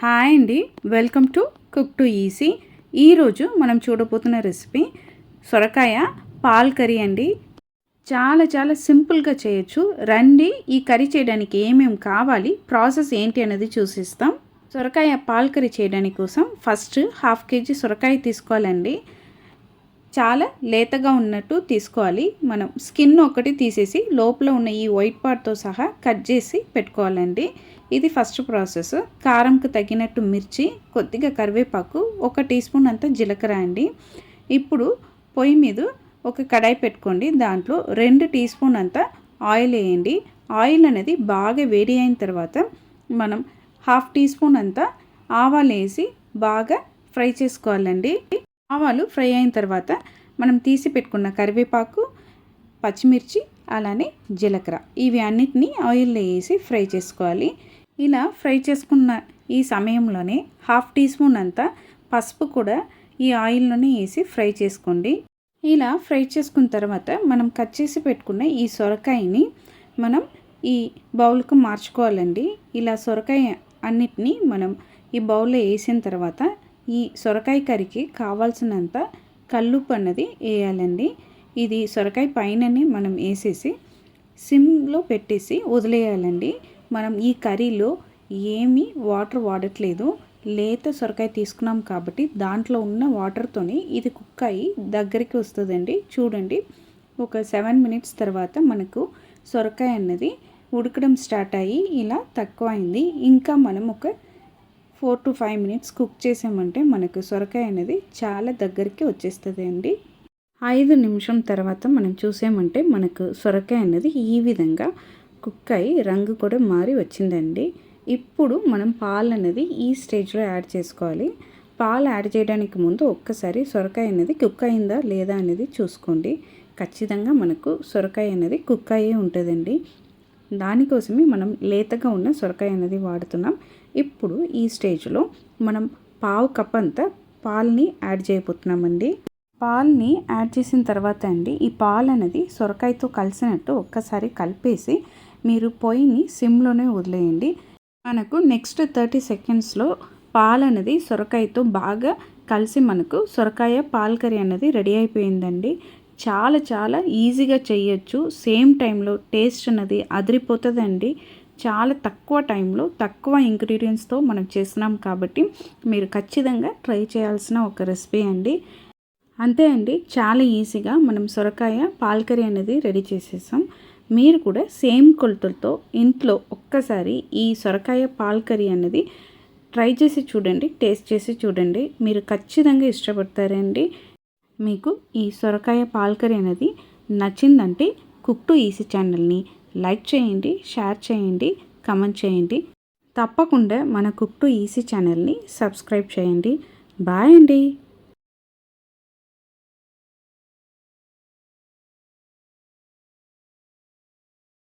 Hi అండి, welcome to cook to easy. ఈరోజు మనం చూడబోతున్న రెసిపీ సొరకాయ పాల్ కర్రీ అండి. చాలా సింపుల్గా చేయొచ్చు. రండి, ఈ కర్రీ చేయడానికి ఏమేమి కావాలి, ప్రాసెస్ ఏంటి అనేది చూసిస్తాం. సొరకాయ పాల్ కర్రీ చేయడానికి కోసం ఫస్ట్ 1/2 kg సొరకాయ తీసుకోవాలండి. చాలా లేతగా ఉన్నట్టు తీసుకోవాలి. మనం స్కిన్ ఒకటి తీసేసి లోపల ఉన్న ఈ వైట్ పార్ట్తో సహా కట్ చేసి పెట్టుకోవాలండి. ఇది ఫస్ట్ ప్రాసెస్. కారంకు తగినట్టు మిర్చి, కొద్దిగా కరివేపాకు, 1 టీ స్పూన్ అంత జీలకర్ర అండి. ఇప్పుడు పొయ్యి మీద ఒక కడాయి పెట్టుకోండి. దాంట్లో 2 టీ స్పూన్ అంత ఆయిల్ వేయండి. ఆయిల్ అనేది బాగా వేడి అయిన తర్వాత మనం 1/2 టీ స్పూన్ అంత ఆవాలు వేసి బాగా ఫ్రై చేసుకోవాలండి. ఆవాలు ఫ్రై అయిన తర్వాత మనం తీసి పెట్టుకున్న కరివేపాకు, పచ్చిమిర్చి, అలానే జీలకర్ర ఇవి అన్నిటినీ ఆయిల్లో వేసి ఫ్రై చేసుకోవాలి. ఇలా ఫ్రై చేసుకున్న ఈ సమయంలోనే 1/2 టీ స్పూన్ అంత పసుపు కూడా ఈ ఆయిల్లోనే వేసి ఫ్రై చేసుకోండి. ఇలా ఫ్రై చేసుకున్న తర్వాత మనం కట్ చేసి పెట్టుకున్న ఈ సొరకాయని మనం ఈ బౌల్కు మార్చుకోవాలండి. ఇలా సొరకాయ అన్నిటినీ మనం ఈ బౌల్లో వేసిన తర్వాత ఈ సొరకాయ కర్రీకి కావాల్సినంత కల్లుప్పు అన్నది వేయాలండి. ఇది సొరకాయ పైననే మనం వేసేసి సిమ్లో పెట్టేసి వదిలేయాలండి. మనం ఈ కర్రీలో ఏమీ వాటర్ వాడట్లేదు. లేత సొరకాయ తీసుకున్నాం కాబట్టి దాంట్లో ఉన్న వాటర్తోనే ఇది కుక్ అయ్యి దగ్గరికి వస్తుందండి. చూడండి, ఒక 7 మినిట్స్ తర్వాత మనకు సొరకాయ అన్నది ఉడకడం స్టార్ట్ అయ్యి ఇలా తక్కువ అయింది. ఇంకా మనం ఒక 4 to 5 మినిట్స్ కుక్ చేసామంటే మనకు సొరకాయ అనేది చాలా దగ్గరికి వచ్చేస్తుంది అండి. 5 నిమిషం తర్వాత మనం చూసామంటే మనకు సొరకాయ అనేది ఈ విధంగా కుక్ అయ్యి రంగు కూడా మారి వచ్చిందండి. ఇప్పుడు మనం పాలు అనేది ఈ స్టేజ్లో యాడ్ చేసుకోవాలి. పాలు యాడ్ చేయడానికి ముందు ఒక్కసారి సొరకాయ అనేది కుక్ అయిందా లేదా అనేది చూసుకోండి. ఖచ్చితంగా మనకు సొరకాయ అనేది కుక్ అయ్యే ఉంటుందండి. దానికోసమే మనం లేతగా ఉన్న సొరకాయ అనేది వాడుతున్నాం. ఇప్పుడు ఈ స్టేజ్లో మనం 1/2 కప్ అంతా పాలని యాడ్ చేయబోతున్నామండి. పాలని యాడ్ చేసిన తర్వాత అండి, ఈ పాలు అనేది సొరకాయతో కలిసినట్టు ఒక్కసారి కలిపేసి మీరు పొయ్యిని సిమ్లోనే వదిలేయండి. మనకు నెక్స్ట్ 30 సెకండ్స్లో పాలు అనేది సొరకాయతో బాగా కలిసి మనకు సొరకాయ పాల్ కర్రీ అనేది రెడీ అయిపోయిందండి. చాలా ఈజీగా చేయొచ్చు. సేమ్ టైంలో టేస్ట్ అనేది అదిరిపోతుందండి. చాలా తక్కువ టైంలో తక్కువ ఇంగ్రీడియంట్స్తో మనం చేస్తున్నాం కాబట్టి మీరు ఖచ్చితంగా ట్రై చేయాల్సిన ఒక రెసిపీ అండి. అంతే అండి, చాలా ఈజీగా మనం సొరకాయ పాల్ కర్రీ అనేది రెడీ చేసేసాం. మీరు కూడా సేమ్ కొలతలతో ఇంట్లో ఒక్కసారి ఈ సొరకాయ పాల్ కర్రీ అనేది ట్రై చేసి చూడండి, టేస్ట్ చేసి చూడండి. మీరు ఖచ్చితంగా ఇష్టపడతారండి. మీకు ఈ సొరకాయ పాల్ కర్రీ అనేది నచ్చిందంటే కుక్ టు ఈజీ ఛానల్ని లైక్ చేయండి, షేర్ చేయండి, కమెంట్ చేయండి. తప్పకుండా మన కుక్ టు ఈజీ ఛానల్ని సబ్స్క్రైబ్ చేయండి. బాయ్ అండి.